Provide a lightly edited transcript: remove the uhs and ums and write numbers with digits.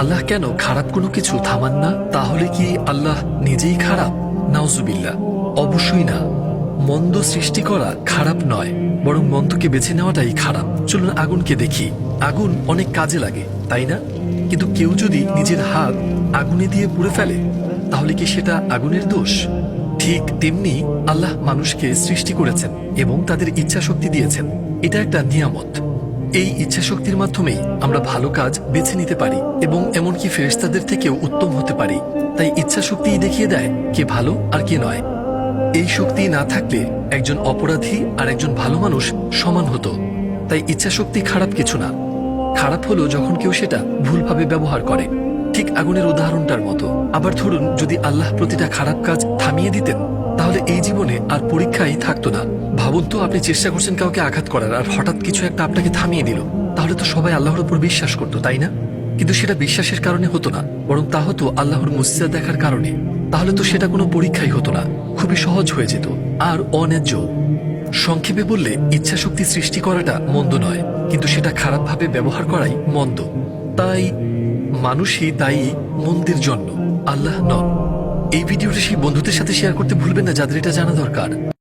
আল্লাহ কেন খারাপ কোনো কিছু থামান না? তাহলে কি আল্লাহ নিজেই খারাপ? নাউজুবিল্লাহ, অবশ্যই না। মন্দ সৃষ্টি করা খারাপ নয়, বরং মন্দকে বেছে নেওয়াটাই খারাপ। চলুন আগুনকে দেখি। আগুন অনেক কাজে লাগে, তাই না? কিন্তু কেউ যদি নিজের হাত আগুনে দিয়ে পুড়ে ফেলে, তাহলে কি সেটা আগুনের দোষ? ঠিক তেমনি আল্লাহ মানুষকে সৃষ্টি করেছেন এবং তাদের ইচ্ছা শক্তি দিয়েছেন। এটা একটা নিয়ামত। এই ইচ্ছা শক্তির মাধ্যমেই আমরা ভালো কাজ বেছে নিতে পারি এবং এমনকি ফেরেশতাদের থেকেও উত্তম হতে পারি। তাই ইচ্ছা শক্তিই দেখিয়ে দেয় কে ভালো আর কে নয়। এই শক্তি না থাকলে একজন অপরাধী আর একজন ভালো মানুষ সমান হতো। তাই ইচ্ছা শক্তি খারাপ কিছু না। খারাপ হলো যখন কেউ সেটা ভুলভাবে ব্যবহার করে, ঠিক আগুনের উদাহরণটার মতো। আবার ধরুন, যদি আল্লাহ প্রতিটা খারাপ কাজ থামিয়ে দিতেন, তাহলে এই জীবনে আর পরীক্ষাই থাকতো না। ভাবুন তো, আপনি চেষ্টা করছেন কাউকে আঘাত করার, আর হঠাৎ কিছু একটা আপনাকে থামিয়ে দিল। তাহলে তো সবাই আল্লাহর উপর বিশ্বাস করতো, তাই না? কিন্তু সেটা বিশ্বাসের কারণে হতো না, বরং তা হতো আল্লাহর মুজিজা দেখার কারণে। তাহলে তো সেটা কোনো পরীক্ষাই হতো না, খুবই সহজ হয়ে যেত আর অন্যায্য। সংক্ষেপে বললে, ইচ্ছা শক্তি সৃষ্টি করাটা মন্দ নয়, কিন্তু সেটা খারাপভাবে ব্যবহার করাই মন্দ। তাই মানুষই দায়ী মন্দের জন্য, আল্লাহ নন। এই ভিডিওটা সেই বন্ধুদের সাথে শেয়ার করতে ভুলবেন না যাদের এটা জানা দরকার।